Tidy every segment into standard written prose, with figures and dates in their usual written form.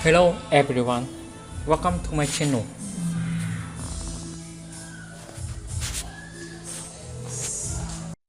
Hello everyone, welcome to my channel.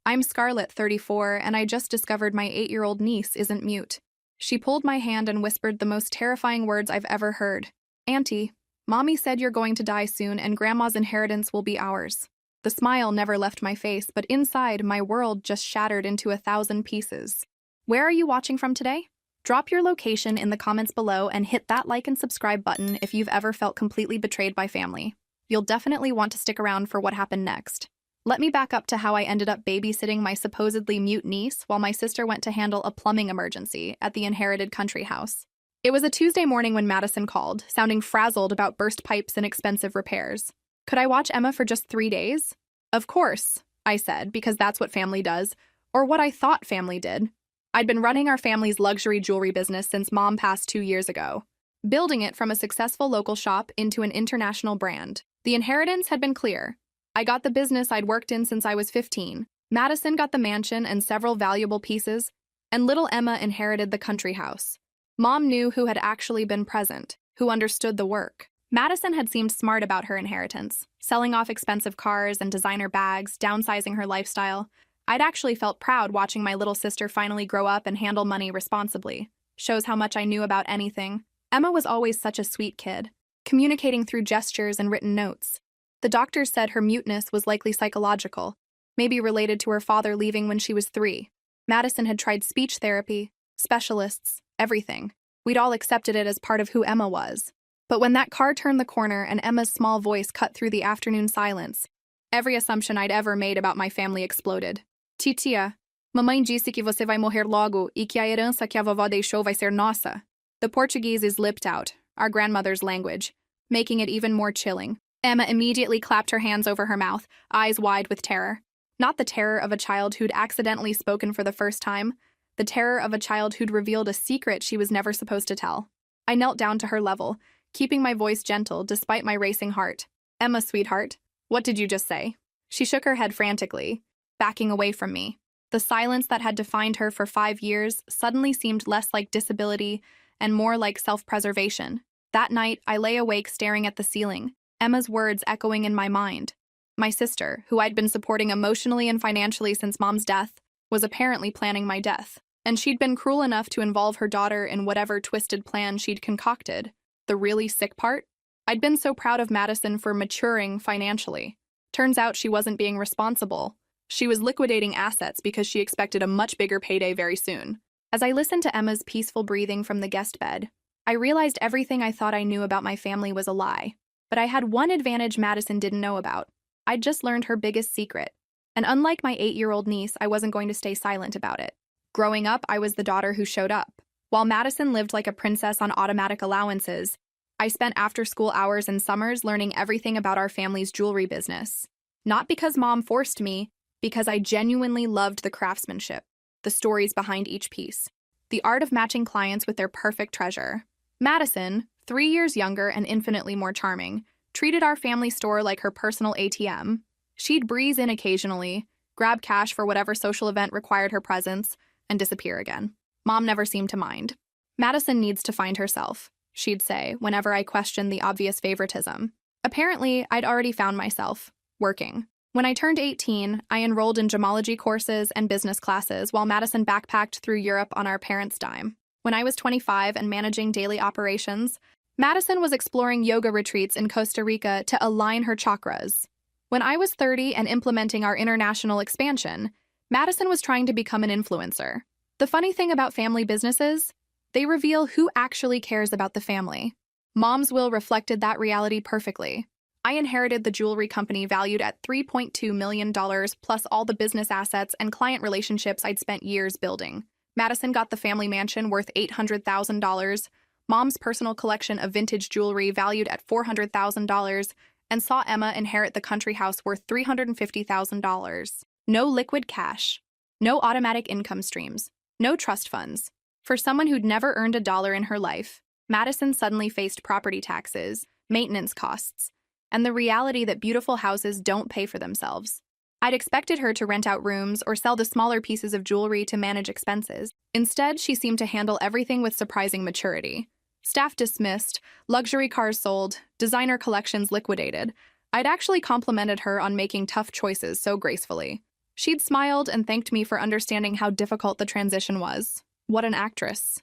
I'm Scarlett, 34, and I just discovered my 8-year-old niece isn't mute. She pulled my hand and whispered the most terrifying words I've ever heard. Auntie, Mommy said you're going to die soon and Grandma's inheritance will be ours. The smile never left my face, but inside, my world just shattered into 1,000 pieces. Where are you watching from today? Drop your location in the comments below and hit that like and subscribe button if you've ever felt completely betrayed by family. You'll definitely want to stick around for what happened next. Let me back up to how I ended up babysitting my supposedly mute niece while my sister went to handle a plumbing emergency at the inherited country house. It was a Tuesday morning when Madison called, sounding frazzled about burst pipes and expensive repairs. Could I watch Emma for just 3 days? Of course, I said, because that's what family does, or what I thought family did. I'd been running our family's luxury jewelry business since Mom passed 2 years ago, building it from a successful local shop into an international brand. The inheritance had been clear. I got the business I'd worked in since I was 15. Madison got the mansion and several valuable pieces, and little Emma inherited the country house. Mom knew who had actually been present, who understood the work. Madison had seemed smart about her inheritance, selling off expensive cars and designer bags, downsizing her lifestyle. I'd actually felt proud watching my little sister finally grow up and handle money responsibly. Shows how much I knew about anything. Emma was always such a sweet kid, communicating through gestures and written notes. The doctors said her muteness was likely psychological, maybe related to her father leaving when she was 3. Madison had tried speech therapy, specialists, everything. We'd all accepted it as part of who Emma was. But when that car turned the corner and Emma's small voice cut through the afternoon silence, every assumption I'd ever made about my family exploded. Titia, mamãe disse que você vai morrer logo e que a herança que a vovó deixou vai ser nossa. The Portuguese is lipped out, our grandmother's language, making it even more chilling. Emma immediately clapped her hands over her mouth, eyes wide with terror. Not the terror of a child who'd accidentally spoken for the first time, the terror of a child who'd revealed a secret she was never supposed to tell. I knelt down to her level, keeping my voice gentle despite my racing heart. Emma, sweetheart, what did you just say? She shook her head frantically, backing away from me. The silence that had defined her for 5 years suddenly seemed less like disability and more like self-preservation. That night, I lay awake staring at the ceiling, Emma's words echoing in my mind. My sister, who I'd been supporting emotionally and financially since Mom's death, was apparently planning my death, and she'd been cruel enough to involve her daughter in whatever twisted plan she'd concocted. The really sick part? I'd been so proud of Madison for maturing financially. Turns out she wasn't being responsible. She was liquidating assets because she expected a much bigger payday very soon. As I listened to Emma's peaceful breathing from the guest bed, I realized everything I thought I knew about my family was a lie. But I had one advantage Madison didn't know about. I'd just learned her biggest secret. And unlike my 8-year-old niece, I wasn't going to stay silent about it. Growing up, I was the daughter who showed up. While Madison lived like a princess on automatic allowances, I spent after-school hours and summers learning everything about our family's jewelry business. Not because Mom forced me, because I genuinely loved the craftsmanship, the stories behind each piece, the art of matching clients with their perfect treasure. Madison, 3 years younger and infinitely more charming, treated our family store like her personal ATM. She'd breeze in occasionally, grab cash for whatever social event required her presence, and disappear again. Mom never seemed to mind. Madison needs to find herself, she'd say whenever I questioned the obvious favoritism. Apparently, I'd already found myself, working. When I turned 18, I enrolled in gemology courses and business classes while Madison backpacked through Europe on our parents' dime. When I was 25 and managing daily operations, Madison was exploring yoga retreats in Costa Rica to align her chakras. When I was 30 and implementing our international expansion, Madison was trying to become an influencer. The funny thing about family businesses, they reveal who actually cares about the family. Mom's will reflected that reality perfectly. I inherited the jewelry company valued at $3.2 million plus all the business assets and client relationships I'd spent years building. Madison got the family mansion worth $800,000, Mom's personal collection of vintage jewelry valued at $400,000, and saw Emma inherit the country house worth $350,000. No liquid cash, no automatic income streams, no trust funds. For someone who'd never earned a dollar in her life, Madison suddenly faced property taxes, maintenance costs, and the reality that beautiful houses don't pay for themselves. I'd expected her to rent out rooms or sell the smaller pieces of jewelry to manage expenses. Instead, she seemed to handle everything with surprising maturity. Staff dismissed, luxury cars sold, designer collections liquidated. I'd actually complimented her on making tough choices so gracefully. She'd smiled and thanked me for understanding how difficult the transition was. What an actress.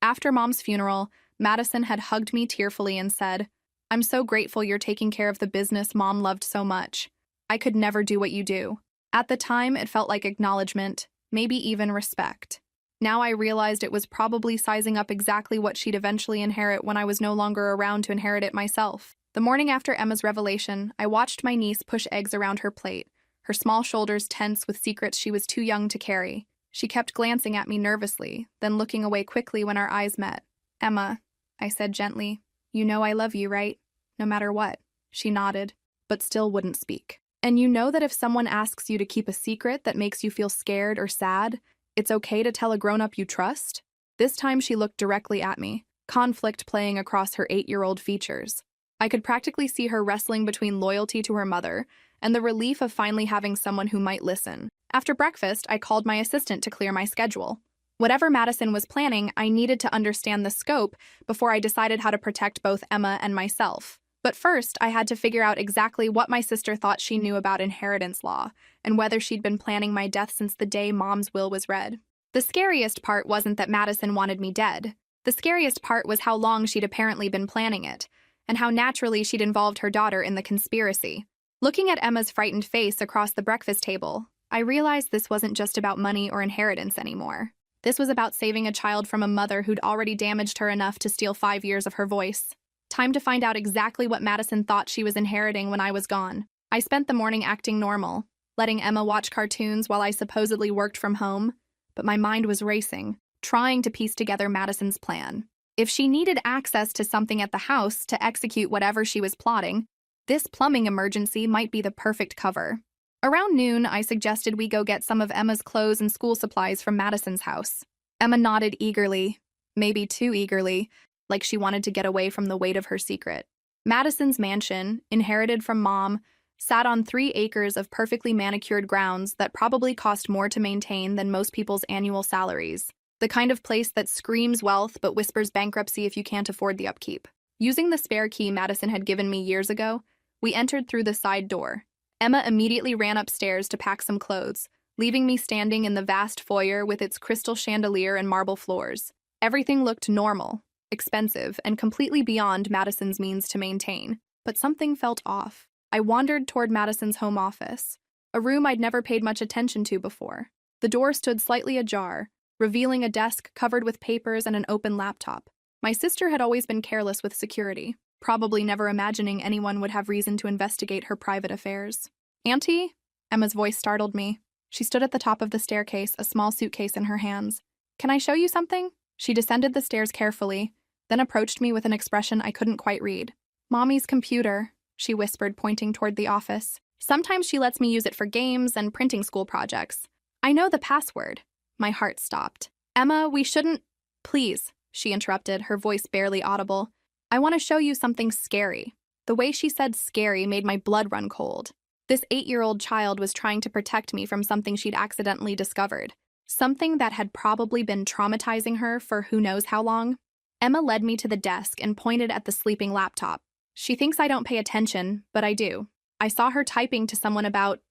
After Mom's funeral, Madison had hugged me tearfully and said, "I'm so grateful you're taking care of the business Mom loved so much. I could never do what you do." At the time, it felt like acknowledgement, maybe even respect. Now I realized it was probably sizing up exactly what she'd eventually inherit when I was no longer around to inherit it myself. The morning after Emma's revelation, I watched my niece push eggs around her plate, her small shoulders tense with secrets she was too young to carry. She kept glancing at me nervously, then looking away quickly when our eyes met. "Emma," I said gently, "you know I love you, right? No matter what." She nodded, but still wouldn't speak. "And you know that if someone asks you to keep a secret that makes you feel scared or sad, it's okay to tell a grown-up you trust?" This time she looked directly at me, conflict playing across her 8-year-old features. I could practically see her wrestling between loyalty to her mother and the relief of finally having someone who might listen. After breakfast, I called my assistant to clear my schedule. Whatever Madison was planning, I needed to understand the scope before I decided how to protect both Emma and myself. But first, I had to figure out exactly what my sister thought she knew about inheritance law and whether she'd been planning my death since the day Mom's will was read. The scariest part wasn't that Madison wanted me dead. The scariest part was how long she'd apparently been planning it, and how naturally she'd involved her daughter in the conspiracy. Looking at Emma's frightened face across the breakfast table, I realized this wasn't just about money or inheritance anymore. This was about saving a child from a mother who'd already damaged her enough to steal 5 years of her voice. Time to find out exactly what Madison thought she was inheriting when I was gone. I spent the morning acting normal, letting Emma watch cartoons while I supposedly worked from home, but my mind was racing, trying to piece together Madison's plan. If she needed access to something at the house to execute whatever she was plotting, this plumbing emergency might be the perfect cover. Around noon, I suggested we go get some of Emma's clothes and school supplies from Madison's house. Emma nodded eagerly, maybe too eagerly, like she wanted to get away from the weight of her secret. Madison's mansion, inherited from Mom, sat on 3 acres of perfectly manicured grounds that probably cost more to maintain than most people's annual salaries. The kind of place that screams wealth but whispers bankruptcy if you can't afford the upkeep. Using the spare key Madison had given me years ago, we entered through the side door. Emma immediately ran upstairs to pack some clothes, leaving me standing in the vast foyer with its crystal chandelier and marble floors. Everything looked normal, expensive, and completely beyond Madison's means to maintain, but something felt off. I wandered toward Madison's home office, a room I'd never paid much attention to before. The door stood slightly ajar, revealing a desk covered with papers and an open laptop. My sister had always been careless with security, probably never imagining anyone would have reason to investigate her private affairs. "Auntie?" Emma's voice startled me. She stood at the top of the staircase, a small suitcase in her hands. "Can I show you something?" She descended the stairs carefully, then approached me with an expression I couldn't quite read. "Mommy's computer," she whispered, pointing toward the office. "Sometimes she lets me use it for games and printing school projects. I know the password." My heart stopped. "Emma, we shouldn't—" "Please," she interrupted, her voice barely audible. "I want to show you something scary." The way she said scary made my blood run cold. This 8-year-old child was trying to protect me from something she'd accidentally discovered, something that had probably been traumatizing her for who knows how long. Emma led me to the desk and pointed at the sleeping laptop. "She thinks I don't pay attention, but I do. I saw her typing to someone about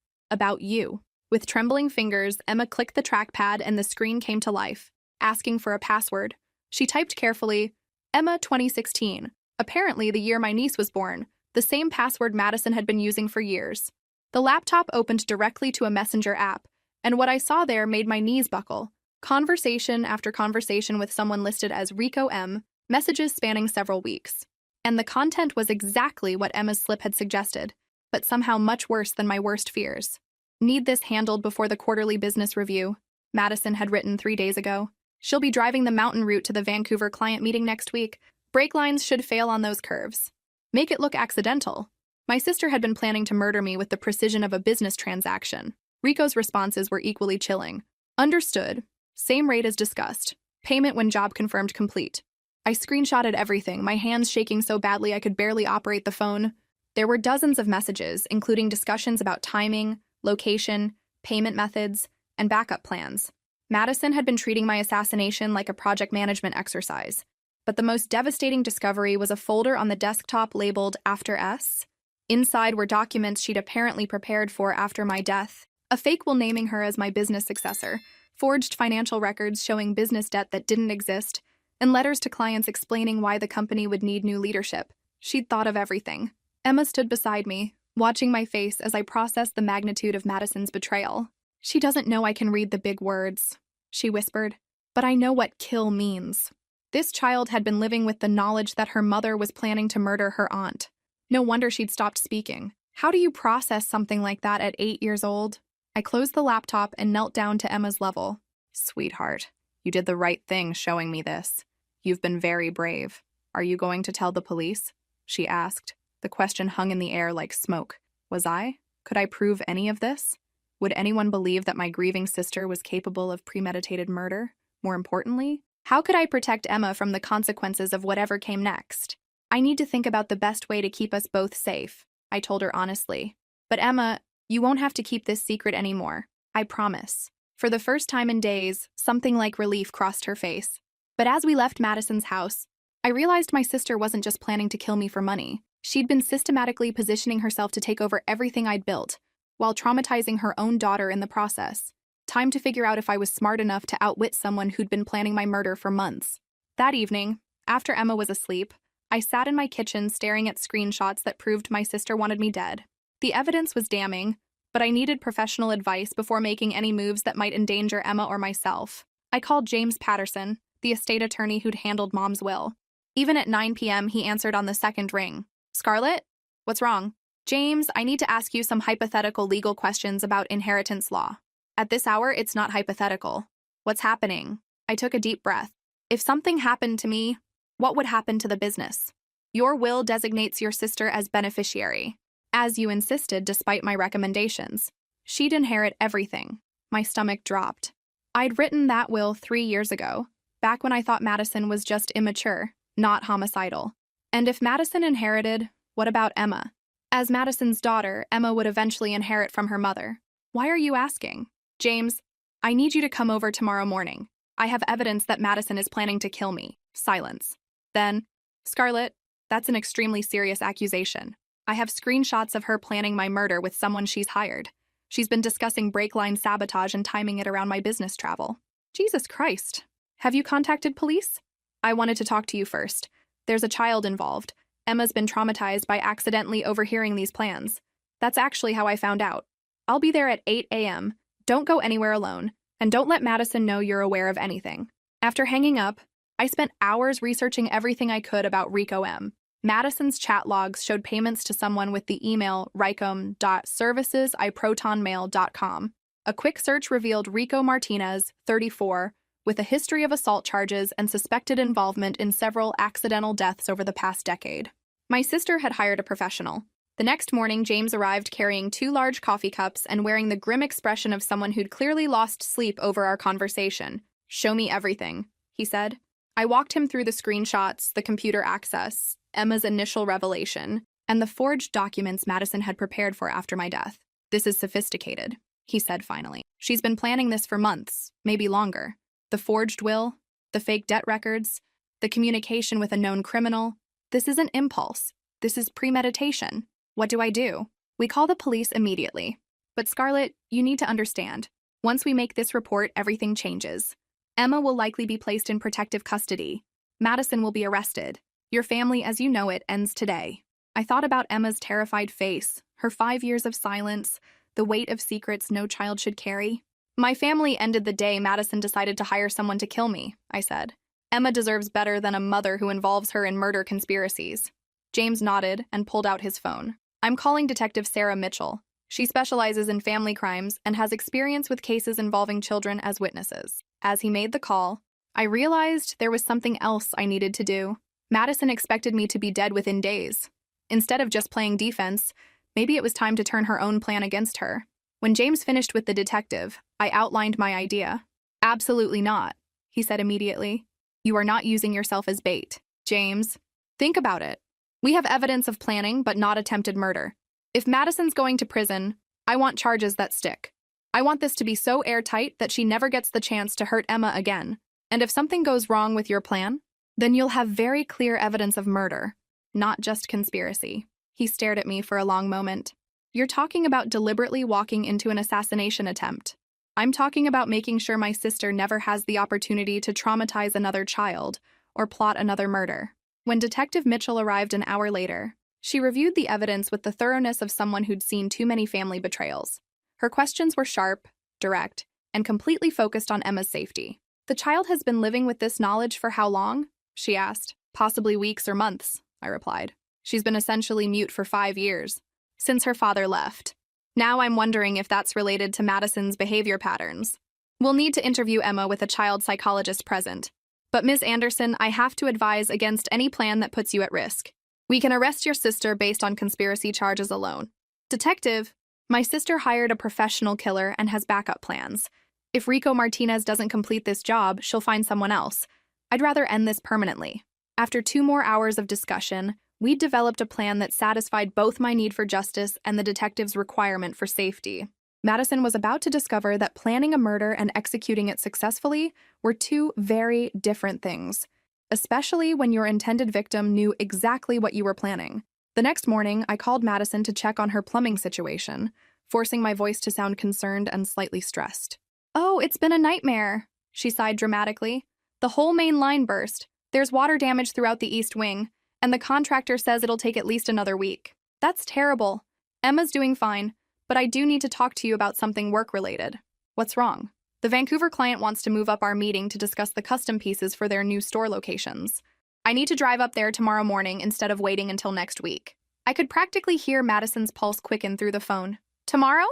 you." With trembling fingers, Emma clicked the trackpad and the screen came to life, asking for a password. She typed carefully, "Emma 2016, apparently the year my niece was born, the same password Madison had been using for years." The laptop opened directly to a messenger app, and what I saw there made my knees buckle. Conversation after conversation with someone listed as Rico M., messages spanning several weeks. And the content was exactly what Emma's slip had suggested, but somehow much worse than my worst fears. "Need this handled before the quarterly business review," Madison had written 3 days ago. "She'll be driving the mountain route to the Vancouver client meeting next week. Brake lines should fail on those curves. Make it look accidental." My sister had been planning to murder me with the precision of a business transaction. Rico's responses were equally chilling. "Understood. Same rate as discussed. Payment when job confirmed complete." I screenshotted everything, my hands shaking so badly I could barely operate the phone. There were dozens of messages, including discussions about timing, location, payment methods, and backup plans. Madison had been treating my assassination like a project management exercise, but the most devastating discovery was a folder on the desktop labeled After S. Inside were documents she'd apparently prepared for after my death, a fake will naming her as my business successor, forged financial records showing business debt that didn't exist, and letters to clients explaining why the company would need new leadership. She'd thought of everything. Emma stood beside me, watching my face as I processed the magnitude of Madison's betrayal. "She doesn't know I can read the big words," she whispered, "but I know what kill means." This child had been living with the knowledge that her mother was planning to murder her aunt. No wonder she'd stopped speaking. How do you process something like that at 8 years old? I closed the laptop and knelt down to Emma's level. "Sweetheart, you did the right thing showing me this. You've been very brave. Are you going to tell the police?" she asked. The question hung in the air like smoke. Was I? Could I prove any of this? Would anyone believe that my grieving sister was capable of premeditated murder? More importantly, how could I protect Emma from the consequences of whatever came next? "I need to think about the best way to keep us both safe," I told her honestly. "But Emma, you won't have to keep this secret anymore. I promise." For the first time in days, something like relief crossed her face. But as we left Madison's house, I realized my sister wasn't just planning to kill me for money. She'd been systematically positioning herself to take over everything I'd built, while traumatizing her own daughter in the process. Time to figure out if I was smart enough to outwit someone who'd been planning my murder for months. That evening, after Emma was asleep, I sat in my kitchen staring at screenshots that proved my sister wanted me dead. The evidence was damning, but I needed professional advice before making any moves that might endanger Emma or myself. I called James Patterson, the estate attorney who'd handled Mom's will. Even at 9 p.m., he answered on the second ring. "Scarlett? What's wrong?" "James, I need to ask you some hypothetical legal questions about inheritance law." "At this hour, it's not hypothetical." "What's happening?" I took a deep breath. "If something happened to me, what would happen to the business?" "Your will designates your sister as beneficiary, as you insisted despite my recommendations. She'd inherit everything." My stomach dropped. I'd written that will 3 years ago, back when I thought Madison was just immature, not homicidal. And if Madison inherited, what about Emma? As Madison's daughter, Emma would eventually inherit from her mother. "Why are you asking?" "James, I need you to come over tomorrow morning. I have evidence that Madison is planning to kill me." Silence. Then, "Scarlett, that's an extremely serious accusation. I have screenshots of her planning my murder with someone she's hired. She's been discussing brake line sabotage and timing it around my business travel." "Jesus Christ. Have you contacted police?" "I wanted to talk to you first. There's a child involved. Emma's been traumatized by accidentally overhearing these plans. That's actually how I found out. I'll be there at 8 a.m. Don't go anywhere alone, and don't let Madison know you're aware of anything." After hanging up, I spent hours researching everything I could about Rico M. Madison's chat logs showed payments to someone with the email ricom.services@protonmail.com. A quick search revealed Rico Martinez, 34, with a history of assault charges and suspected involvement in several accidental deaths over the past decade. My sister had hired a professional. The next morning, James arrived carrying 2 large coffee cups and wearing the grim expression of someone who'd clearly lost sleep over our conversation. "Show me everything," he said. I walked him through the screenshots, the computer access, Emma's initial revelation, and the forged documents Madison had prepared for after my death. "This is sophisticated," he said finally. "She's been planning this for months, maybe longer. The forged will, the fake debt records, the communication with a known criminal. This isn't impulse. This is premeditation. What do? We call the police immediately. But Scarlett, you need to understand. Once we make this report, everything changes. Emma will likely be placed in protective custody. Madison will be arrested. Your family as you know it ends today." I thought about Emma's terrified face, her 5 years of silence, the weight of secrets no child should carry. "My family ended the day Madison decided to hire someone to kill me," I said. "Emma deserves better than a mother who involves her in murder conspiracies." James nodded and pulled out his phone. "I'm calling Detective Sarah Mitchell. She specializes in family crimes and has experience with cases involving children as witnesses." As he made the call, I realized there was something else I needed to do. Madison expected me to be dead within days. Instead of just playing defense, maybe it was time to turn her own plan against her. When James finished with the detective, I outlined my idea. "Absolutely not," he said immediately. "You are not using yourself as bait. James, think about it. We have evidence of planning, but not attempted murder. If Madison's going to prison, I want charges that stick. I want this to be so airtight that she never gets the chance to hurt Emma again. And if something goes wrong with your plan, Then you'll have very clear evidence of murder, not just conspiracy. He stared at me for a long moment. You're talking about deliberately walking into an assassination attempt. I'm talking about making sure my sister never has the opportunity to traumatize another child or plot another murder. When Detective Mitchell arrived an hour later, she reviewed the evidence with the thoroughness of someone who'd seen too many family betrayals. Her questions were sharp, direct, and completely focused on Emma's safety. The child has been living with this knowledge for how long? She asked. Possibly weeks or months, I replied. She's been essentially mute for 5 years, since her father left. Now I'm wondering if that's related to Madison's behavior patterns. We'll need to interview Emma with a child psychologist present. But Ms. Anderson, I have to advise against any plan that puts you at risk. We can arrest your sister based on conspiracy charges alone. Detective, my sister hired a professional killer and has backup plans. If Rico Martinez doesn't complete this job, she'll find someone else. I'd rather end this permanently. After 2 more hours of discussion, we'd developed a plan that satisfied both my need for justice and the detective's requirement for safety. Madison was about to discover that planning a murder and executing it successfully were 2 very different things, especially when your intended victim knew exactly what you were planning. The next morning, I called Madison to check on her plumbing situation, forcing my voice to sound concerned and slightly stressed. Oh, it's been a nightmare, she sighed dramatically. The whole main line burst. There's water damage throughout the east wing, and the contractor says it'll take at least another week. That's terrible. Emma's doing fine, but I do need to talk to you about something work-related. What's wrong? The Vancouver client wants to move up our meeting to discuss the custom pieces for their new store locations. I need to drive up there tomorrow morning instead of waiting until next week. I could practically hear Madison's pulse quicken through the phone. Tomorrow?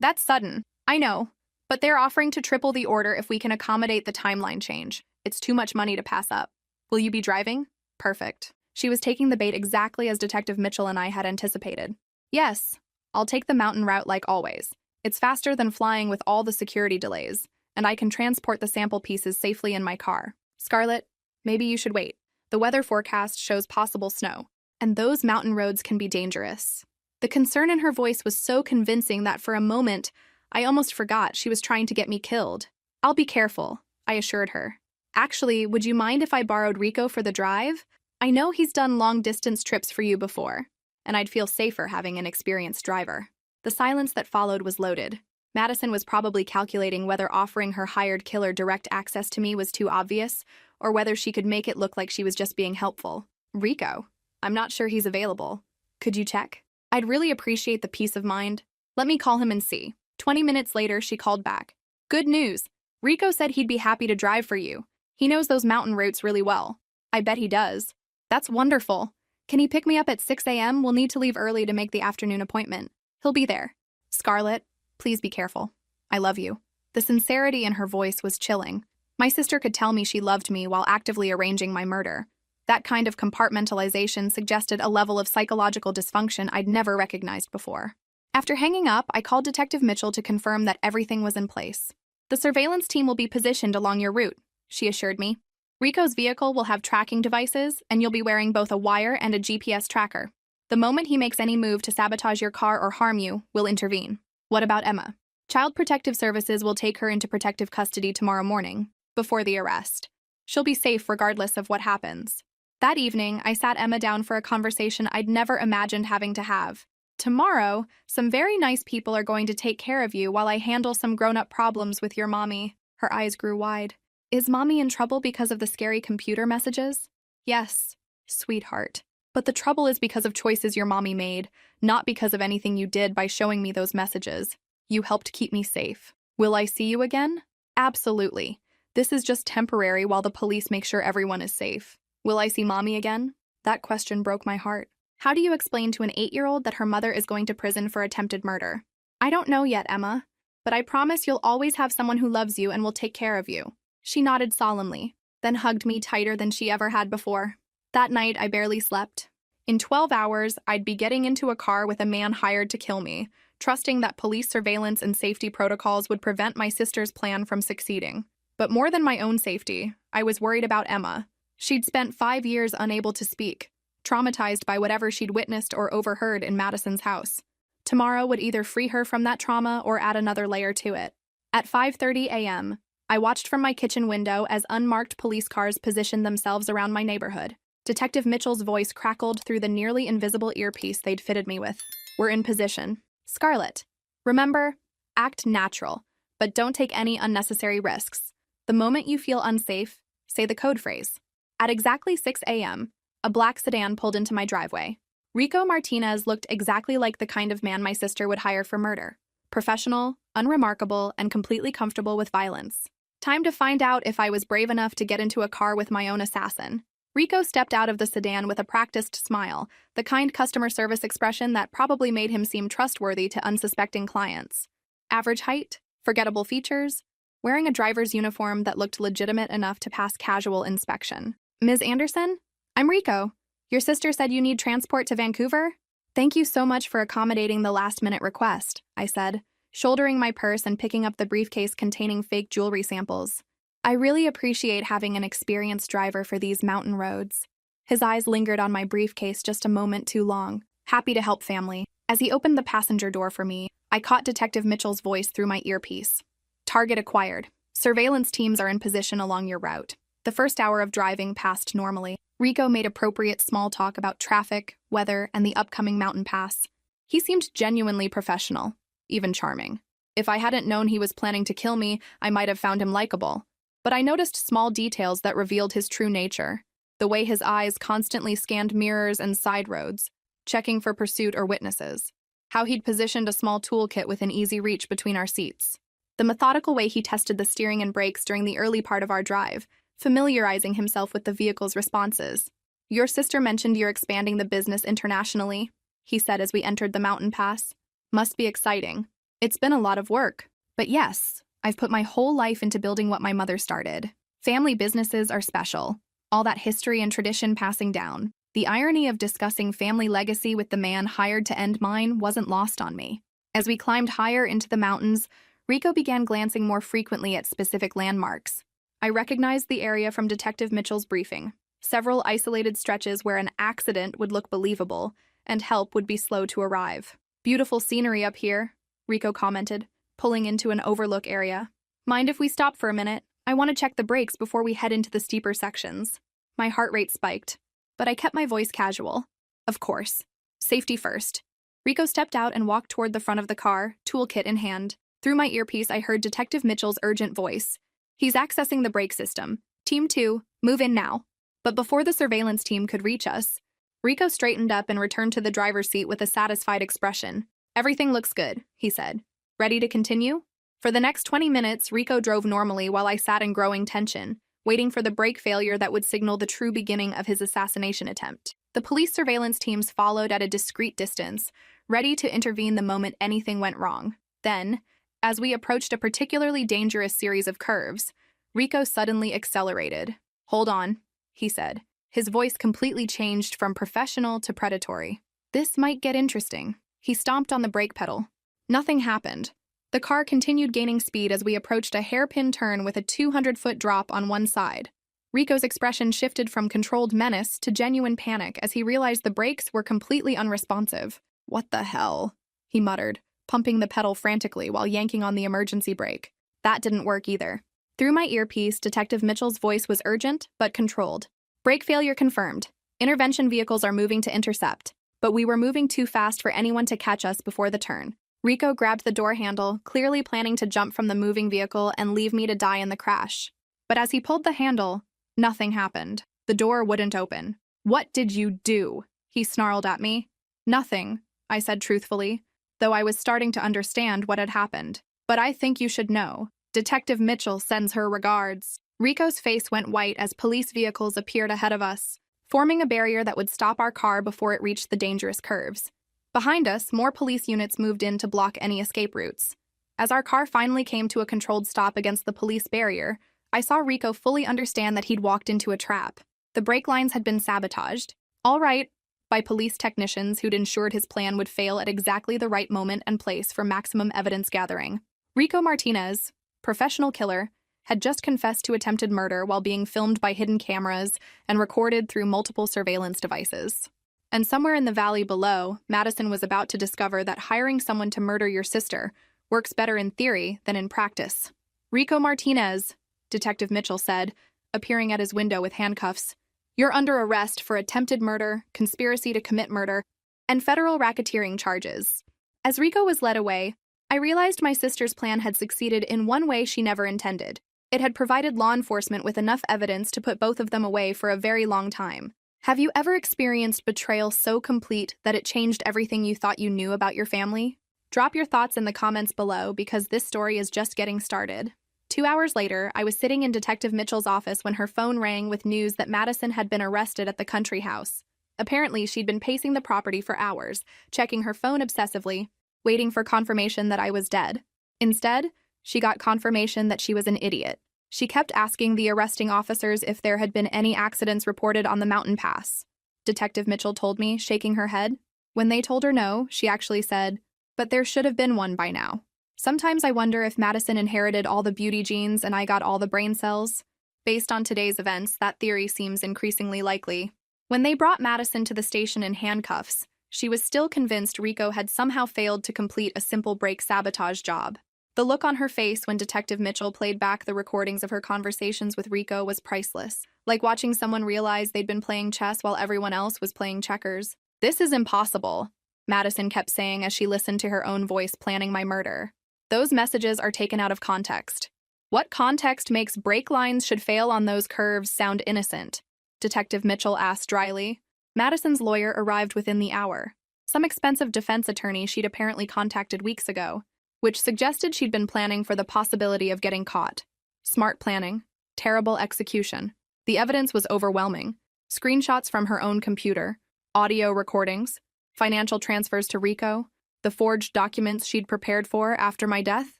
That's sudden. I know. But they're offering to triple the order if we can accommodate the timeline change. It's too much money to pass up. Will you be driving? Perfect. She was taking the bait exactly as Detective Mitchell and I had anticipated. Yes, I'll take the mountain route like always. It's faster than flying with all the security delays, and I can transport the sample pieces safely in my car. Scarlett, maybe you should wait. The weather forecast shows possible snow, and those mountain roads can be dangerous. The concern in her voice was so convincing that for a moment, I almost forgot she was trying to get me killed. I'll be careful, I assured her. Actually, would you mind if I borrowed Rico for the drive? I know he's done long-distance trips for you before, and I'd feel safer having an experienced driver. The silence that followed was loaded. Madison was probably calculating whether offering her hired killer direct access to me was too obvious, or whether she could make it look like she was just being helpful. Rico? I'm not sure he's available. Could you check? I'd really appreciate the peace of mind. Let me call him and see. 20 minutes later, she called back. Good news. Rico said he'd be happy to drive for you. He knows those mountain routes really well. I bet he does. That's wonderful. Can he pick me up at 6 a.m.? We'll need to leave early to make the afternoon appointment. He'll be there. Scarlett, please be careful. I love you. The sincerity in her voice was chilling. My sister could tell me she loved me while actively arranging my murder. That kind of compartmentalization suggested a level of psychological dysfunction I'd never recognized before. After hanging up, I called Detective Mitchell to confirm that everything was in place. The surveillance team will be positioned along your route, she assured me. Rico's vehicle will have tracking devices, and you'll be wearing both a wire and a GPS tracker. The moment he makes any move to sabotage your car or harm you, we'll intervene. What about Emma? Child Protective Services will take her into protective custody tomorrow morning, before the arrest. She'll be safe regardless of what happens. That evening, I sat Emma down for a conversation I'd never imagined having to have. Tomorrow, some very nice people are going to take care of you while I handle some grown-up problems with your mommy. Her eyes grew wide. Is mommy in trouble because of the scary computer messages? Yes, sweetheart. But the trouble is because of choices your mommy made, not because of anything you did by showing me those messages. You helped keep me safe. Will I see you again? Absolutely. This is just temporary while the police make sure everyone is safe. Will I see mommy again? That question broke my heart. How do you explain to an 8-year-old that her mother is going to prison for attempted murder? I don't know yet, Emma, but I promise you'll always have someone who loves you and will take care of you. She nodded solemnly, then hugged me tighter than she ever had before. That night, I barely slept. In 12 hours, I'd be getting into a car with a man hired to kill me, trusting that police surveillance and safety protocols would prevent my sister's plan from succeeding. But more than my own safety, I was worried about Emma. She'd spent 5 years unable to speak, traumatized by whatever she'd witnessed or overheard in Madison's house. Tomorrow would either free her from that trauma or add another layer to it. At 5:30 a.m., I watched from my kitchen window as unmarked police cars positioned themselves around my neighborhood. Detective Mitchell's voice crackled through the nearly invisible earpiece they'd fitted me with. We're in position. Scarlett, remember, act natural, but don't take any unnecessary risks. The moment you feel unsafe, say the code phrase. At exactly 6 a.m., a black sedan pulled into my driveway. Rico Martinez looked exactly like the kind of man my sister would hire for murder. Professional, unremarkable, and completely comfortable with violence. Time to find out if I was brave enough to get into a car with my own assassin. Rico stepped out of the sedan with a practiced smile, the kind customer service expression that probably made him seem trustworthy to unsuspecting clients. Average height, forgettable features, wearing a driver's uniform that looked legitimate enough to pass casual inspection. Ms. Anderson? I'm Rico. Your sister said you need transport to Vancouver? Thank you so much for accommodating the last-minute request, I said, shouldering my purse and picking up the briefcase containing fake jewelry samples. I really appreciate having an experienced driver for these mountain roads. His eyes lingered on my briefcase just a moment too long. Happy to help, family. As he opened the passenger door for me, I caught Detective Mitchell's voice through my earpiece. Target acquired. Surveillance teams are in position along your route. The first hour of driving passed normally. Rico made appropriate small talk about traffic, weather, and the upcoming mountain pass. He seemed genuinely professional, even charming. If I hadn't known he was planning to kill me, I might have found him likable. But I noticed small details that revealed his true nature. The way his eyes constantly scanned mirrors and side roads, checking for pursuit or witnesses. How he'd positioned a small toolkit within easy reach between our seats. The methodical way he tested the steering and brakes during the early part of our drive, familiarizing himself with the vehicle's responses. Your sister mentioned you're expanding the business internationally, he said as we entered the mountain pass. Must be exciting. It's been a lot of work. But yes, I've put my whole life into building what my mother started. Family businesses are special. All that history and tradition passing down. The irony of discussing family legacy with the man hired to end mine wasn't lost on me. As we climbed higher into the mountains, Rico began glancing more frequently at specific landmarks. I recognized the area from Detective Mitchell's briefing. Several isolated stretches where an accident would look believable, and help would be slow to arrive. Beautiful scenery up here, Rico commented, pulling into an overlook area. Mind if we stop for a minute? I want to check the brakes before we head into the steeper sections. My heart rate spiked, but I kept my voice casual. Of course. Safety first. Rico stepped out and walked toward the front of the car, toolkit in hand. Through my earpiece, I heard Detective Mitchell's urgent voice. He's accessing the brake system. Team 2, move in now. But before the surveillance team could reach us, Rico straightened up and returned to the driver's seat with a satisfied expression. Everything looks good, he said. Ready to continue? For the next 20 minutes, Rico drove normally while I sat in growing tension, waiting for the brake failure that would signal the true beginning of his assassination attempt. The police surveillance teams followed at a discreet distance, ready to intervene the moment anything went wrong. Then, as we approached a particularly dangerous series of curves, Rico suddenly accelerated. Hold on, he said. His voice completely changed from professional to predatory. This might get interesting. He stomped on the brake pedal. Nothing happened. The car continued gaining speed as we approached a hairpin turn with a 200-foot drop on one side. Rico's expression shifted from controlled menace to genuine panic as he realized the brakes were completely unresponsive. What the hell? He muttered, pumping the pedal frantically while yanking on the emergency brake. That didn't work either. Through my earpiece, Detective Mitchell's voice was urgent but controlled. Brake failure confirmed. Intervention vehicles are moving to intercept, but we were moving too fast for anyone to catch us before the turn. Rico grabbed the door handle, clearly planning to jump from the moving vehicle and leave me to die in the crash. But as he pulled the handle, nothing happened. The door wouldn't open. What did you do? He snarled at me. Nothing, I said truthfully, though I was starting to understand what had happened. But I think you should know. Detective Mitchell sends her regards. Rico's face went white as police vehicles appeared ahead of us, forming a barrier that would stop our car before it reached the dangerous curves. Behind us, more police units moved in to block any escape routes. As our car finally came to a controlled stop against the police barrier, I saw Rico fully understand that he'd walked into a trap. The brake lines had been sabotaged. All right, by police technicians who'd ensured his plan would fail at exactly the right moment and place for maximum evidence gathering. Rico Martinez, professional killer, had just confessed to attempted murder while being filmed by hidden cameras and recorded through multiple surveillance devices. And somewhere in the valley below, Madison was about to discover that hiring someone to murder your sister works better in theory than in practice. Rico Martinez, Detective Mitchell said, appearing at his window with handcuffs. "You're under arrest for attempted murder, conspiracy to commit murder, and federal racketeering charges." As Rico was led away, I realized my sister's plan had succeeded in one way she never intended. It had provided law enforcement with enough evidence to put both of them away for a very long time. Have you ever experienced betrayal so complete that it changed everything you thought you knew about your family? Drop your thoughts in the comments below because this story is just getting started. 2 hours later, I was sitting in Detective Mitchell's office when her phone rang with news that Madison had been arrested at the country house. Apparently, she'd been pacing the property for hours, checking her phone obsessively, waiting for confirmation that I was dead. Instead, she got confirmation that she was an idiot. She kept asking the arresting officers if there had been any accidents reported on the mountain pass. Detective Mitchell told me, shaking her head. When they told her no, she actually said, "But there should have been one by now." Sometimes I wonder if Madison inherited all the beauty genes and I got all the brain cells. Based on today's events, that theory seems increasingly likely. When they brought Madison to the station in handcuffs, she was still convinced Rico had somehow failed to complete a simple brake sabotage job. The look on her face when Detective Mitchell played back the recordings of her conversations with Rico was priceless, like watching someone realize they'd been playing chess while everyone else was playing checkers. "This is impossible," Madison kept saying as she listened to her own voice planning my murder. "Those messages are taken out of context. What context makes brake lines should fail on those curves sound innocent?" Detective Mitchell asked dryly. Madison's lawyer arrived within the hour. Some expensive defense attorney she'd apparently contacted weeks ago, which suggested she'd been planning for the possibility of getting caught. Smart planning, terrible execution. The evidence was overwhelming. Screenshots from her own computer, audio recordings, financial transfers to Rico, the forged documents she'd prepared for after my death,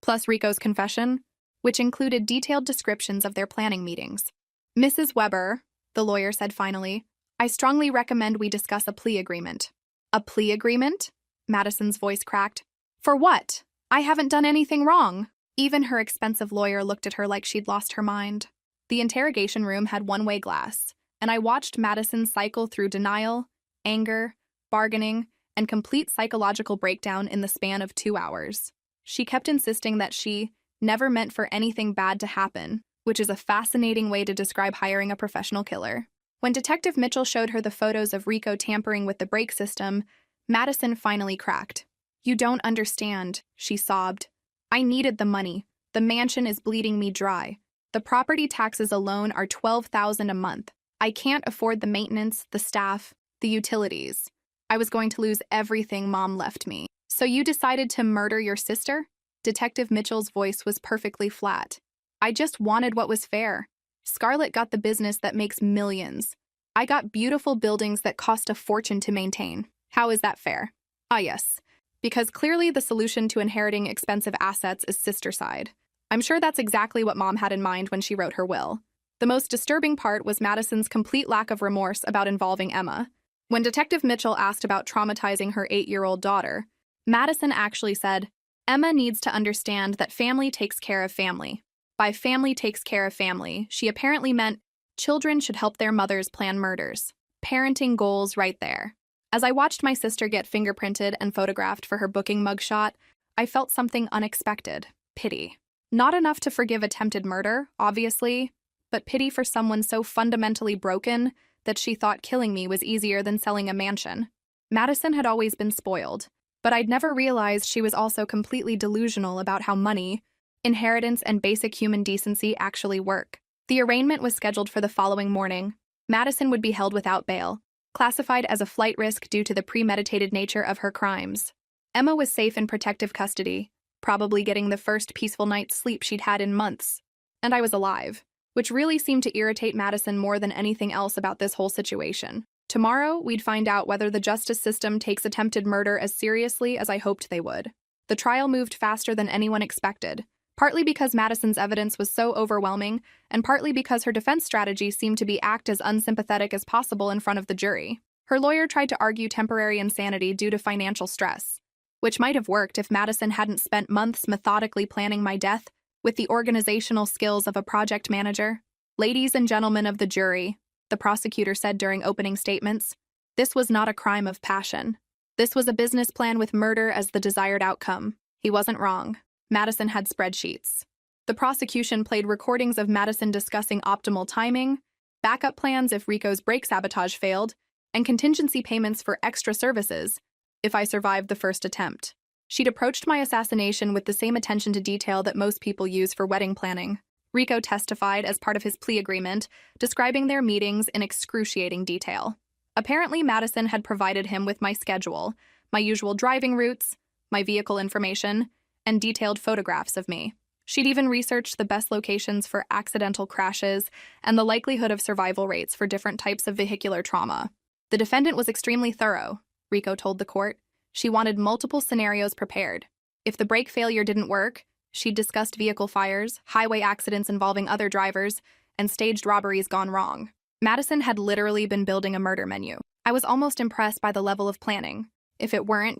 plus Rico's confession, which included detailed descriptions of their planning meetings. "Mrs. Weber," the lawyer said finally, "I strongly recommend we discuss a plea agreement." "A plea agreement?" Madison's voice cracked. "For what? I haven't done anything wrong." Even her expensive lawyer looked at her like she'd lost her mind. The interrogation room had one-way glass, and I watched Madison cycle through denial, anger, bargaining, and complete psychological breakdown in the span of 2 hours. She kept insisting that she never meant for anything bad to happen, which is a fascinating way to describe hiring a professional killer. When Detective Mitchell showed her the photos of Rico tampering with the brake system, Madison finally cracked. "You don't understand," she sobbed. "I needed the money. The mansion is bleeding me dry. The property taxes alone are $12,000 a month. I can't afford the maintenance, the staff, the utilities. I was going to lose everything Mom left me. So you decided to murder your sister?" Detective Mitchell's voice was perfectly flat. "I just wanted what was fair. Scarlett got the business that makes millions. I got beautiful buildings that cost a fortune to maintain. How is that fair?" "Ah, yes. Because clearly the solution to inheriting expensive assets is sister-side. I'm sure that's exactly what Mom had in mind when she wrote her will." The most disturbing part was Madison's complete lack of remorse about involving Emma. When Detective Mitchell asked about traumatizing her 8-year-old daughter, Madison actually said, "Emma needs to understand that family takes care of family." By family takes care of family, she apparently meant children should help their mothers plan murders. Parenting goals right there. As I watched my sister get fingerprinted and photographed for her booking mugshot, I felt something unexpected. Pity. Not enough to forgive attempted murder, obviously, but pity for someone so fundamentally broken that she thought killing me was easier than selling a mansion. Madison had always been spoiled, but I'd never realized she was also completely delusional about how money, inheritance, and basic human decency actually work. The arraignment was scheduled for the following morning. Madison would be held without bail, classified as a flight risk due to the premeditated nature of her crimes. Emma was safe in protective custody, probably getting the first peaceful night's sleep she'd had in months. And I was alive, which really seemed to irritate Madison more than anything else about this whole situation. Tomorrow, we'd find out whether the justice system takes attempted murder as seriously as I hoped they would. The trial moved faster than anyone expected, partly because Madison's evidence was so overwhelming, and partly because her defense strategy seemed to be act as unsympathetic as possible in front of the jury. Her lawyer tried to argue temporary insanity due to financial stress, which might have worked if Madison hadn't spent months methodically planning my death with the organizational skills of a project manager. "Ladies and gentlemen of the jury," the prosecutor said during opening statements, "this was not a crime of passion. This was a business plan with murder as the desired outcome." He wasn't wrong. Madison had spreadsheets. The prosecution played recordings of Madison discussing optimal timing, backup plans if Rico's brake sabotage failed, and contingency payments for extra services if I survived the first attempt. She'd approached my assassination with the same attention to detail that most people use for wedding planning. Rico testified as part of his plea agreement, describing their meetings in excruciating detail. Apparently, Madison had provided him with my schedule, my usual driving routes, my vehicle information, and detailed photographs of me. She'd even researched the best locations for accidental crashes and the likelihood of survival rates for different types of vehicular trauma. The defendant was extremely thorough, Rico told the court. She wanted multiple scenarios prepared. If the brake failure didn't work, she'd discussed vehicle fires, highway accidents involving other drivers, and staged robberies gone wrong. Madison had literally been building a murder menu. I was almost impressed by the level of planning, if it weren't,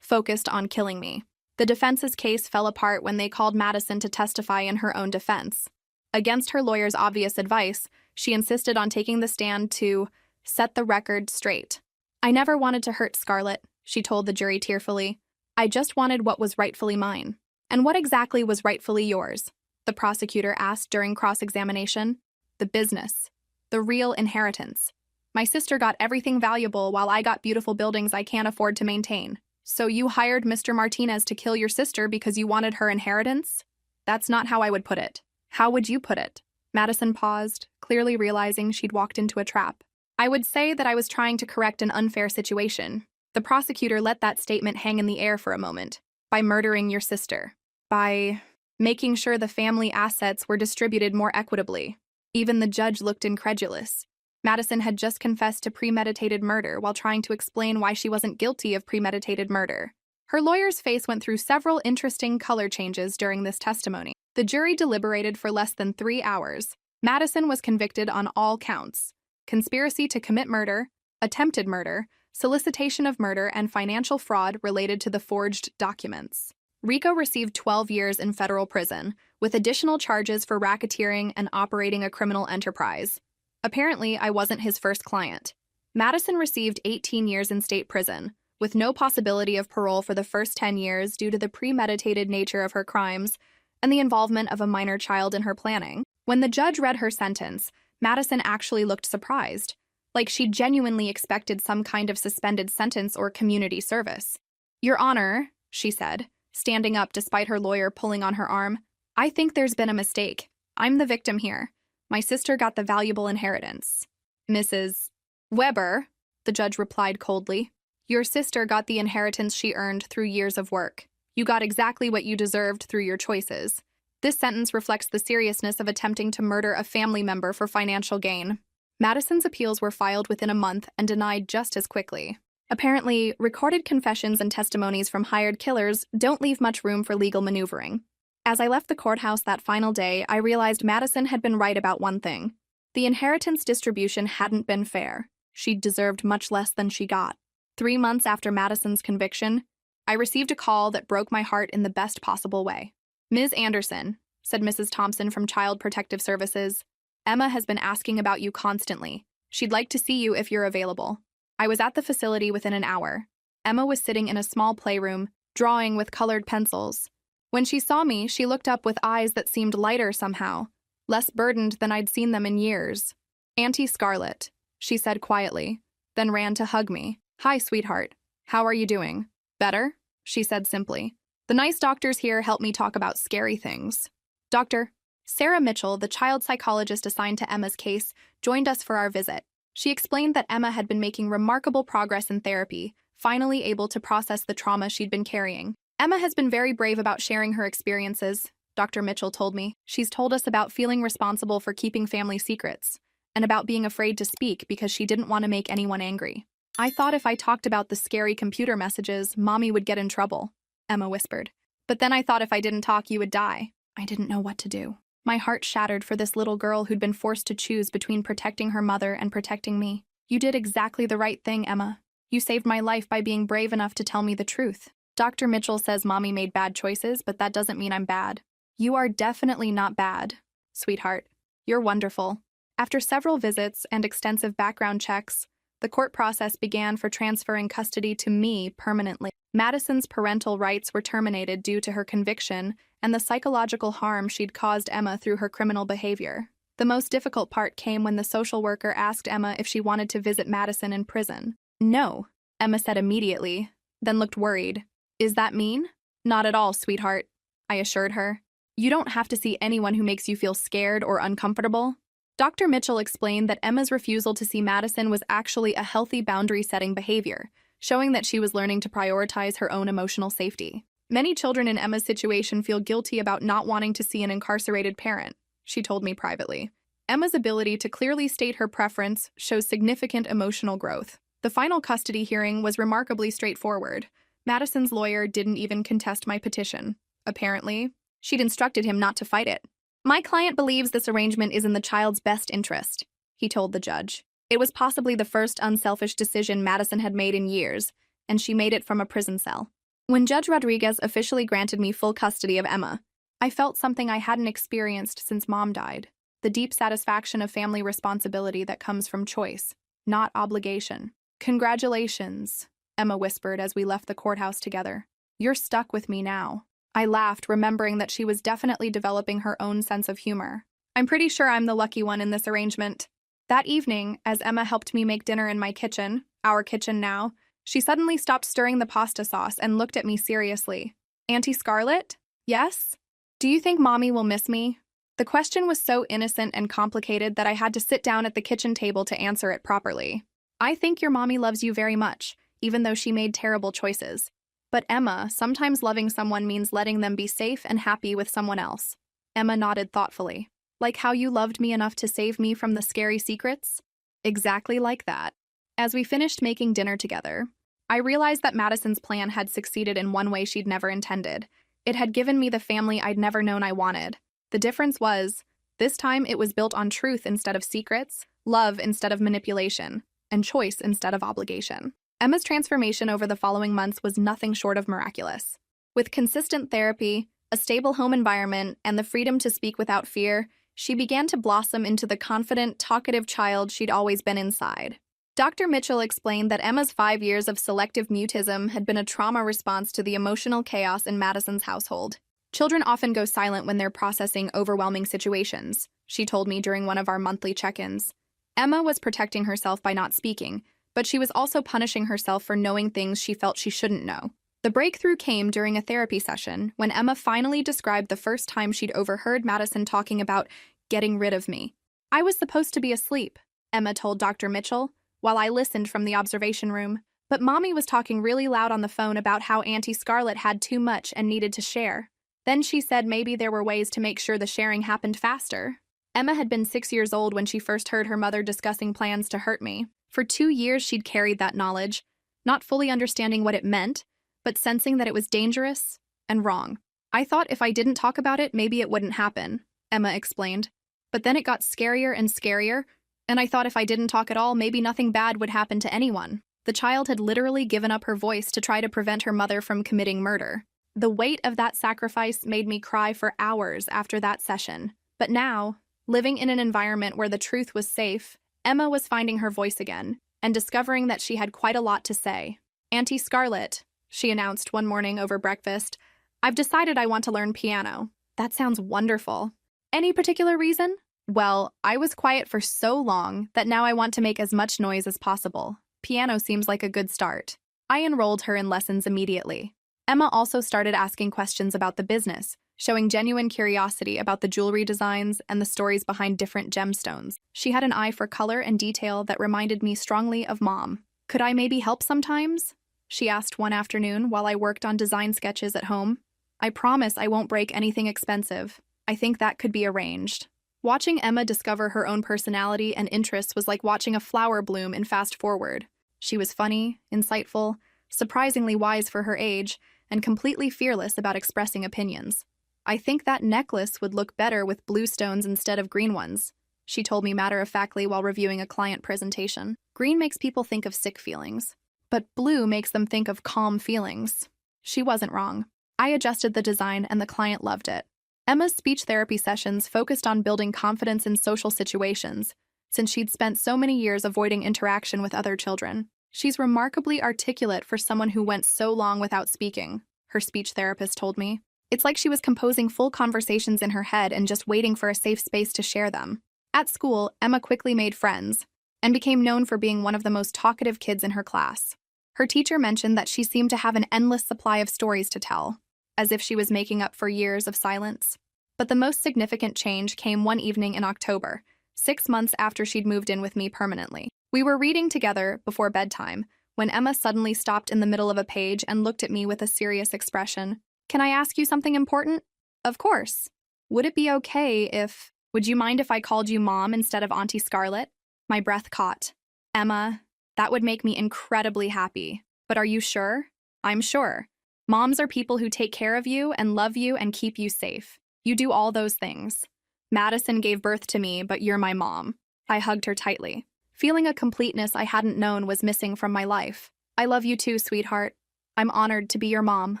focused on killing me. The defense's case fell apart when they called Madison to testify in her own defense. Against her lawyer's obvious advice, she insisted on taking the stand to set the record straight. I never wanted to hurt Scarlett, she told the jury tearfully. I just wanted what was rightfully mine. And what exactly was rightfully yours? The prosecutor asked during cross-examination. The business. The real inheritance. My sister got everything valuable while I got beautiful buildings I can't afford to maintain. So you hired Mr. Martinez to kill your sister because you wanted her inheritance? That's not how I would put it. How would you put it? Madison paused, clearly realizing she'd walked into a trap. I would say that I was trying to correct an unfair situation. The prosecutor let that statement hang in the air for a moment. By murdering your sister. By making sure the family assets were distributed more equitably. Even the judge looked incredulous. Madison had just confessed to premeditated murder while trying to explain why she wasn't guilty of premeditated murder. Her lawyer's face went through several interesting color changes during this testimony. The jury deliberated for less than 3 hours. Madison was convicted on all counts: conspiracy to commit murder, attempted murder, solicitation of murder, and financial fraud related to the forged documents. Rico received 12 years in federal prison, with additional charges for racketeering and operating a criminal enterprise. Apparently, I wasn't his first client. Madison received 18 years in state prison, with no possibility of parole for the first 10 years due to the premeditated nature of her crimes and the involvement of a minor child in her planning. When the judge read her sentence, Madison actually looked surprised, like she genuinely expected some kind of suspended sentence or community service. Your Honor, she said, standing up despite her lawyer pulling on her arm, I think there's been a mistake. I'm the victim here. My sister got the valuable inheritance. Mrs. Weber, the judge replied coldly, your sister got the inheritance she earned through years of work. You got exactly what you deserved through your choices. This sentence reflects the seriousness of attempting to murder a family member for financial gain. Madison's appeals were filed within a month and denied just as quickly. Apparently, recorded confessions and testimonies from hired killers don't leave much room for legal maneuvering. As I left the courthouse that final day, I realized Madison had been right about one thing. The inheritance distribution hadn't been fair. She'd deserved much less than she got. 3 months after Madison's conviction, I received a call that broke my heart in the best possible way. Ms. Anderson, said Mrs. Thompson from Child Protective Services, Emma has been asking about you constantly. She'd like to see you if you're available. I was at the facility within an hour. Emma was sitting in a small playroom, drawing with colored pencils. When she saw me, she looked up with eyes that seemed lighter somehow, less burdened than I'd seen them in years. Auntie Scarlett, she said quietly, then ran to hug me. Hi, sweetheart. How are you doing? Better? She said simply. The nice doctors here help me talk about scary things. Doctor, Sarah Mitchell, the child psychologist assigned to Emma's case, joined us for our visit. She explained that Emma had been making remarkable progress in therapy, finally able to process the trauma she'd been carrying. Emma has been very brave about sharing her experiences, Dr. Mitchell told me. She's told us about feeling responsible for keeping family secrets, and about being afraid to speak because she didn't want to make anyone angry. I thought if I talked about the scary computer messages, Mommy would get in trouble, Emma whispered. But then I thought if I didn't talk, you would die. I didn't know what to do. My heart shattered for this little girl who'd been forced to choose between protecting her mother and protecting me. You did exactly the right thing, Emma. You saved my life by being brave enough to tell me the truth. Dr. Mitchell says Mommy made bad choices, but that doesn't mean I'm bad. You are definitely not bad, sweetheart. You're wonderful. After several visits and extensive background checks, the court process began for transferring custody to me permanently. Madison's parental rights were terminated due to her conviction, and the psychological harm she'd caused Emma through her criminal behavior. The most difficult part came when the social worker asked Emma if she wanted to visit Madison in prison. "No," Emma said immediately, then looked worried. "Is that mean?" "Not at all, sweetheart," I assured her. "You don't have to see anyone who makes you feel scared or uncomfortable." Dr. Mitchell explained that Emma's refusal to see Madison was actually a healthy boundary-setting behavior, showing that she was learning to prioritize her own emotional safety. "Many children in Emma's situation feel guilty about not wanting to see an incarcerated parent," she told me privately. Emma's ability to clearly state her preference shows significant emotional growth. The final custody hearing was remarkably straightforward. Madison's lawyer didn't even contest my petition. Apparently, she'd instructed him not to fight it. "My client believes this arrangement is in the child's best interest," he told the judge. It was possibly the first unselfish decision Madison had made in years, and she made it from a prison cell. When Judge Rodriguez officially granted me full custody of Emma, I felt something I hadn't experienced since Mom died. The deep satisfaction of family responsibility that comes from choice, not obligation. "Congratulations," Emma whispered as we left the courthouse together. "You're stuck with me now." I laughed, remembering that she was definitely developing her own sense of humor. "I'm pretty sure I'm the lucky one in this arrangement." That evening, as Emma helped me make dinner in my kitchen, our kitchen now, she suddenly stopped stirring the pasta sauce and looked at me seriously. "Auntie Scarlett?" "Yes?" "Do you think Mommy will miss me?" The question was so innocent and complicated that I had to sit down at the kitchen table to answer it properly. "I think your mommy loves you very much, even though she made terrible choices. But Emma, sometimes loving someone means letting them be safe and happy with someone else." Emma nodded thoughtfully. "Like how you loved me enough to save me from the scary secrets?" "Exactly like that." As we finished making dinner together, I realized that Madison's plan had succeeded in one way she'd never intended. It had given me the family I'd never known I wanted. The difference was, this time it was built on truth instead of secrets, love instead of manipulation, and choice instead of obligation. Emma's transformation over the following months was nothing short of miraculous. With consistent therapy, a stable home environment, and the freedom to speak without fear, she began to blossom into the confident, talkative child she'd always been inside. Dr. Mitchell explained that Emma's 5 years of selective mutism had been a trauma response to the emotional chaos in Madison's household. "Children often go silent when they're processing overwhelming situations," she told me during one of our monthly check-ins. Emma was protecting herself by not speaking, but she was also punishing herself for knowing things she felt she shouldn't know. The breakthrough came during a therapy session when Emma finally described the first time she'd overheard Madison talking about getting rid of me. "I was supposed to be asleep," Emma told Dr. Mitchell, while I listened from the observation room. "But Mommy was talking really loud on the phone about how Auntie Scarlett had too much and needed to share. Then she said maybe there were ways to make sure the sharing happened faster." Emma had been 6 years old when she first heard her mother discussing plans to hurt me. For 2 years she'd carried that knowledge, not fully understanding what it meant, but sensing that it was dangerous and wrong. "I thought if I didn't talk about it, maybe it wouldn't happen," Emma explained. "But then it got scarier and scarier, and I thought if I didn't talk at all, maybe nothing bad would happen to anyone." The child had literally given up her voice to try to prevent her mother from committing murder. The weight of that sacrifice made me cry for hours after that session. But now, living in an environment where the truth was safe, Emma was finding her voice again and discovering that she had quite a lot to say. "Auntie Scarlett," she announced one morning over breakfast, "I've decided I want to learn piano." "That sounds wonderful. Any particular reason?" "Well, I was quiet for so long that now I want to make as much noise as possible. Piano seems like a good start." I enrolled her in lessons immediately. Emma also started asking questions about the business, showing genuine curiosity about the jewelry designs and the stories behind different gemstones. She had an eye for color and detail that reminded me strongly of Mom. "Could I maybe help sometimes?" she asked one afternoon while I worked on design sketches at home. "I promise I won't break anything expensive. I think that could be arranged." Watching Emma discover her own personality and interests was like watching a flower bloom in fast forward. She was funny, insightful, surprisingly wise for her age, and completely fearless about expressing opinions. "I think that necklace would look better with blue stones instead of green ones," she told me matter-of-factly while reviewing a client presentation. "Green makes people think of sick feelings, but blue makes them think of calm feelings." She wasn't wrong. I adjusted the design and the client loved it. Emma's speech therapy sessions focused on building confidence in social situations, since she'd spent so many years avoiding interaction with other children. "She's remarkably articulate for someone who went so long without speaking," her speech therapist told me. It's like she was composing full conversations in her head and just waiting for a safe space to share them. At school, Emma quickly made friends and became known for being one of the most talkative kids in her class. Her teacher mentioned that she seemed to have an endless supply of stories to tell, as if she was making up for years of silence. But the most significant change came one evening in October, 6 months after she'd moved in with me permanently. We were reading together before bedtime when Emma suddenly stopped in the middle of a page and looked at me with a serious expression. "Can I ask you something important?" "Of course. Would it be okay if... Would you mind if I called you Mom instead of Auntie Scarlett?" My breath caught. "Emma, that would make me incredibly happy. But are you sure?" "I'm sure. Moms are people who take care of you and love you and keep you safe. You do all those things. Madison gave birth to me, but you're my mom." I hugged her tightly, feeling a completeness I hadn't known was missing from my life. "I love you too, sweetheart. I'm honored to be your mom."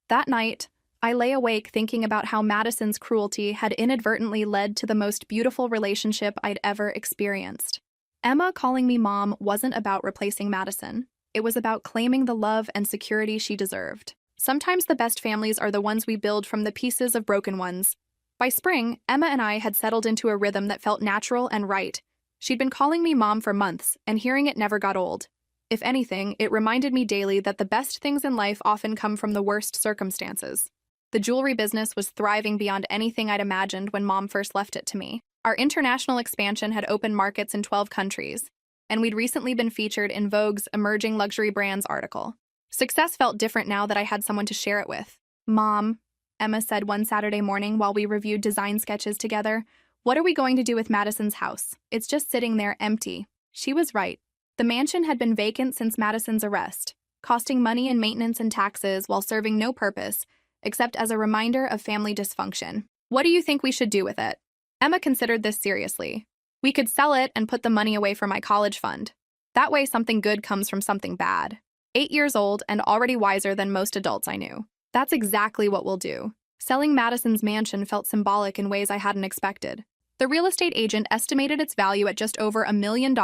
That night, I lay awake thinking about how Madison's cruelty had inadvertently led to the most beautiful relationship I'd ever experienced. Emma calling me mom wasn't about replacing Madison. It was about claiming the love and security she deserved. Sometimes the best families are the ones we build from the pieces of broken ones. By spring, Emma and I had settled into a rhythm that felt natural and right. She'd been calling me mom for months, and hearing it never got old. If anything, it reminded me daily that the best things in life often come from the worst circumstances. The jewelry business was thriving beyond anything I'd imagined when Mom first left it to me. Our international expansion had opened markets in 12 countries, and we'd recently been featured in Vogue's Emerging Luxury Brands article. Success felt different now that I had someone to share it with. "Mom," Emma said one Saturday morning while we reviewed design sketches together, "what are we going to do with Madison's house? It's just sitting there empty." She was right. The mansion had been vacant since Madison's arrest, costing money in maintenance and taxes while serving no purpose, except as a reminder of family dysfunction. "What do you think we should do with it?" Emma considered this seriously. "We could sell it and put the money away for my college fund. That way something good comes from something bad." 8 years old and already wiser than most adults I knew. "That's exactly what we'll do." Selling Madison's mansion felt symbolic in ways I hadn't expected. The real estate agent estimated its value at just over $1 million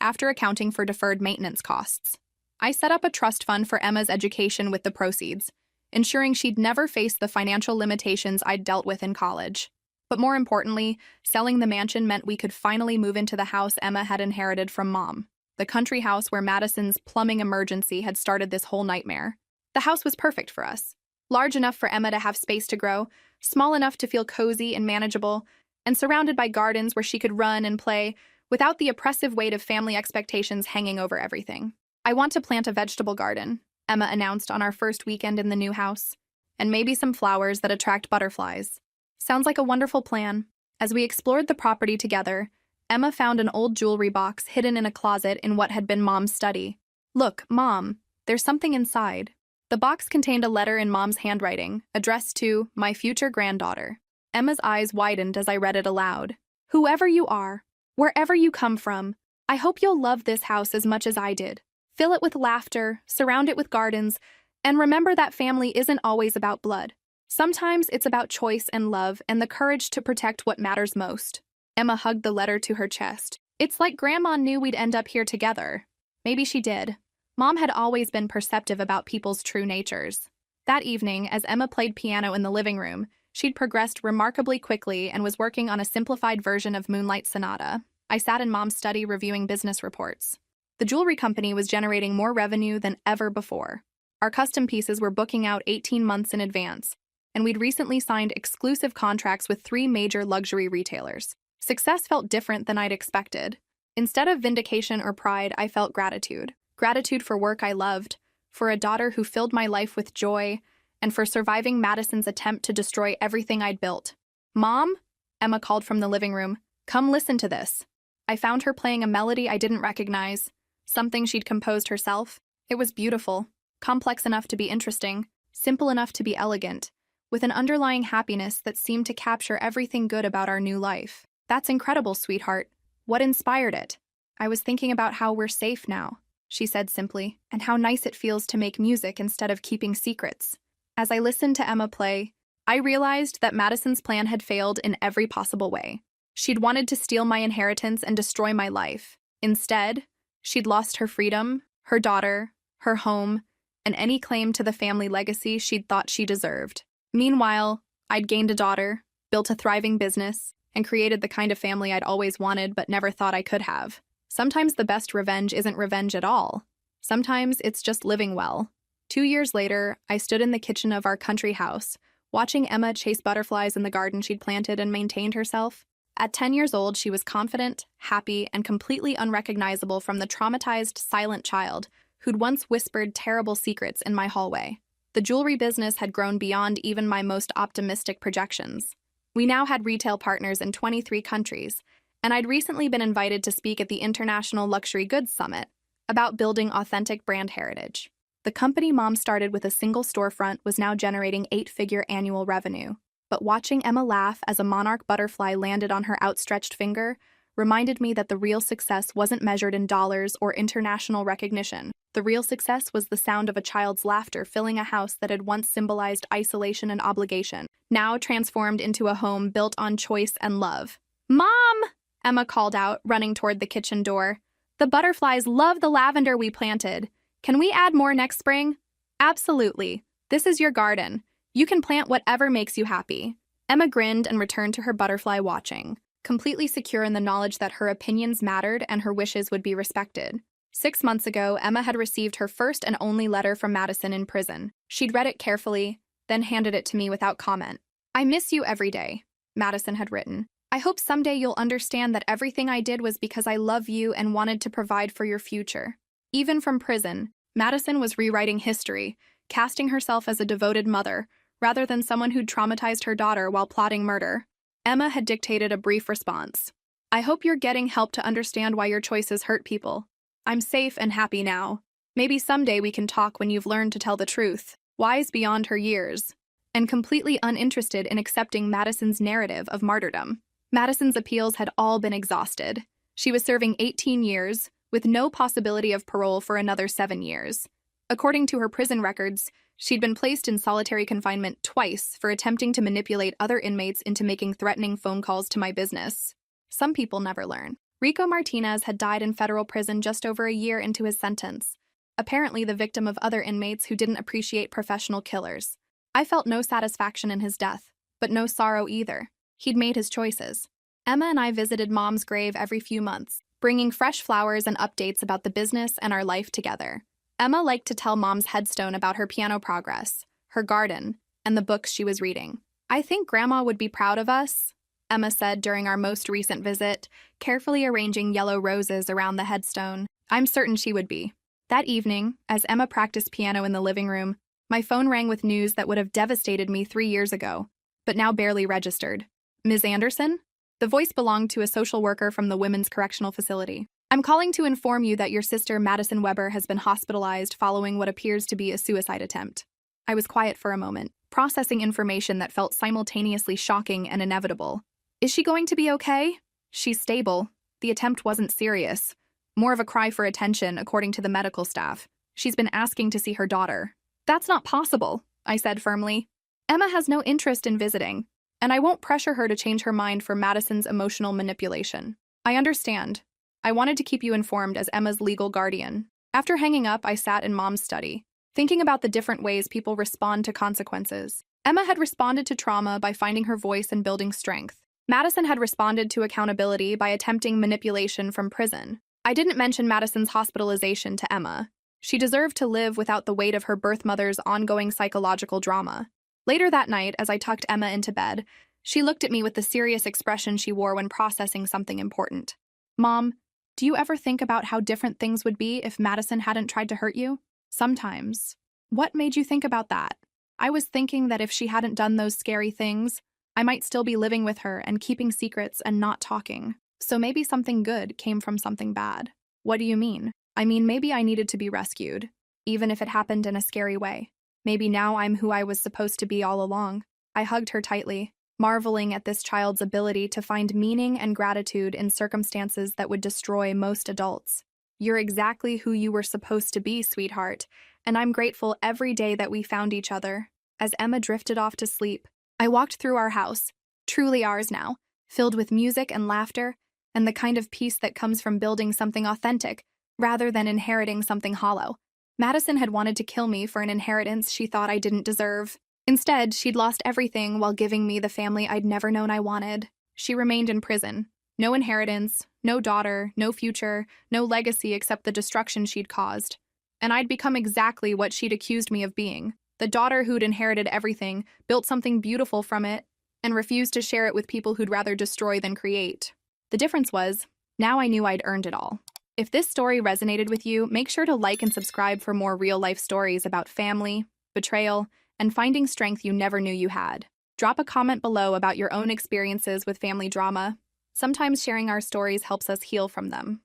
after accounting for deferred maintenance costs. I set up a trust fund for Emma's education with the proceeds, ensuring she'd never face the financial limitations I'd dealt with in college. But more importantly, selling the mansion meant we could finally move into the house Emma had inherited from Mom, the country house where Madison's plumbing emergency had started this whole nightmare. The house was perfect for us. Large enough for Emma to have space to grow, small enough to feel cozy and manageable, and surrounded by gardens where she could run and play without the oppressive weight of family expectations hanging over everything. "I want to plant a vegetable garden," Emma announced on our first weekend in the new house, "and maybe some flowers that attract butterflies." Sounds like a wonderful plan. As we explored the property together, Emma found an old jewelry box hidden in a closet in what had been Mom's study. "Look, Mom, there's something inside." The box contained a letter in Mom's handwriting, addressed to my future granddaughter. Emma's eyes widened as I read it aloud. "Whoever you are, wherever you come from, I hope you'll love this house as much as I did. Fill it with laughter, surround it with gardens, and remember that family isn't always about blood. Sometimes it's about choice and love and the courage to protect what matters most." Emma hugged the letter to her chest. "It's like Grandma knew we'd end up here together." Maybe she did. Mom had always been perceptive about people's true natures. That evening, as Emma played piano in the living room, she'd progressed remarkably quickly and was working on a simplified version of Moonlight Sonata. I sat in Mom's study reviewing business reports. The jewelry company was generating more revenue than ever before. Our custom pieces were booking out 18 months in advance, and we'd recently signed exclusive contracts with 3 major luxury retailers. Success felt different than I'd expected. Instead of vindication or pride, I felt gratitude. Gratitude for work I loved, for a daughter who filled my life with joy, and for surviving Madison's attempt to destroy everything I'd built. "Mom?" Emma called from the living room. "Come listen to this." I found her playing a melody I didn't recognize, something she'd composed herself. It was beautiful, complex enough to be interesting, simple enough to be elegant, with an underlying happiness that seemed to capture everything good about our new life. "That's incredible, sweetheart. What inspired it?" "I was thinking about how we're safe now," she said simply, "and how nice it feels to make music instead of keeping secrets." As I listened to Emma play, I realized that Madison's plan had failed in every possible way. She'd wanted to steal my inheritance and destroy my life. Instead, she'd lost her freedom, her daughter, her home, and any claim to the family legacy she'd thought she deserved. Meanwhile, I'd gained a daughter, built a thriving business, and created the kind of family I'd always wanted but never thought I could have. Sometimes the best revenge isn't revenge at all. Sometimes it's just living well. 2 years later, I stood in the kitchen of our country house, watching Emma chase butterflies in the garden she'd planted and maintained herself. At 10 years old, she was confident, happy, and completely unrecognizable from the traumatized, silent child who'd once whispered terrible secrets in my hallway. The jewelry business had grown beyond even my most optimistic projections. We now had retail partners in 23 countries, and I'd recently been invited to speak at the International Luxury Goods Summit about building authentic brand heritage. The company Mom started with a single storefront was now generating 8-figure annual revenue. But watching Emma laugh as a monarch butterfly landed on her outstretched finger reminded me that the real success wasn't measured in dollars or international recognition. The real success was the sound of a child's laughter filling a house that had once symbolized isolation and obligation, now transformed into a home built on choice and love. "Mom!" Emma called out, running toward the kitchen door. "The butterflies love the lavender we planted. Can we add more next spring?" "Absolutely. This is your garden. You can plant whatever makes you happy." Emma grinned and returned to her butterfly watching, completely secure in the knowledge that her opinions mattered and her wishes would be respected. 6 months ago, Emma had received her first and only letter from Madison in prison. She'd read it carefully, then handed it to me without comment. "I miss you every day," Madison had written. "I hope someday you'll understand that everything I did was because I love you and wanted to provide for your future." Even from prison, Madison was rewriting history, casting herself as a devoted mother, rather than someone who'd traumatized her daughter while plotting murder. Emma had dictated a brief response. "I hope you're getting help to understand why your choices hurt people. I'm safe and happy now. Maybe someday we can talk when you've learned to tell the truth." Wise beyond her years, and completely uninterested in accepting Madison's narrative of martyrdom. Madison's appeals had all been exhausted. She was serving 18 years, with no possibility of parole for another 7 years. According to her prison records, she'd been placed in solitary confinement twice for attempting to manipulate other inmates into making threatening phone calls to my business. Some people never learn. Rico Martinez had died in federal prison just over a year into his sentence, apparently the victim of other inmates who didn't appreciate professional killers. I felt no satisfaction in his death, but no sorrow either. He'd made his choices. Emma and I visited Mom's grave every few months, bringing fresh flowers and updates about the business and our life together. Emma liked to tell Mom's headstone about her piano progress, her garden, and the books she was reading. "I think Grandma would be proud of us," Emma said during our most recent visit, carefully arranging yellow roses around the headstone. "I'm certain she would be." That evening, as Emma practiced piano in the living room, my phone rang with news that would have devastated me 3 years ago, but now barely registered. "Ms. Anderson?" The voice belonged to a social worker from the Women's Correctional Facility. "I'm calling to inform you that your sister, Madison Weber, has been hospitalized following what appears to be a suicide attempt." I was quiet for a moment, processing information that felt simultaneously shocking and inevitable. "Is she going to be okay?" "She's stable. The attempt wasn't serious. More of a cry for attention, according to the medical staff. She's been asking to see her daughter." "That's not possible," I said firmly. "Emma has no interest in visiting, and I won't pressure her to change her mind for Madison's emotional manipulation." "I understand. I wanted to keep you informed as Emma's legal guardian." After hanging up, I sat in Mom's study, thinking about the different ways people respond to consequences. Emma had responded to trauma by finding her voice and building strength. Madison had responded to accountability by attempting manipulation from prison. I didn't mention Madison's hospitalization to Emma. She deserved to live without the weight of her birth mother's ongoing psychological drama. Later that night, as I tucked Emma into bed, she looked at me with the serious expression she wore when processing something important. "Mom, do you ever think about how different things would be if Madison hadn't tried to hurt you?" "Sometimes." "What made you think about that?" "I was thinking that if she hadn't done those scary things, I might still be living with her and keeping secrets and not talking. So maybe something good came from something bad." "What do you mean?" "I mean, maybe I needed to be rescued, even if it happened in a scary way. Maybe now I'm who I was supposed to be all along." I hugged her tightly, marveling at this child's ability to find meaning and gratitude in circumstances that would destroy most adults. "You're exactly who you were supposed to be, sweetheart, and I'm grateful every day that we found each other." As Emma drifted off to sleep, I walked through our house, truly ours now, filled with music and laughter, and the kind of peace that comes from building something authentic, rather than inheriting something hollow. Madison had wanted to kill me for an inheritance she thought I didn't deserve. Instead, she'd lost everything while giving me the family I'd never known I wanted. She remained in prison. No inheritance, no daughter, no future, no legacy except the destruction she'd caused. And I'd become exactly what she'd accused me of being. The daughter who'd inherited everything, built something beautiful from it, and refused to share it with people who'd rather destroy than create. The difference was, now I knew I'd earned it all. If this story resonated with you, make sure to like and subscribe for more real-life stories about family, betrayal, and finding strength you never knew you had. Drop a comment below about your own experiences with family drama. Sometimes sharing our stories helps us heal from them.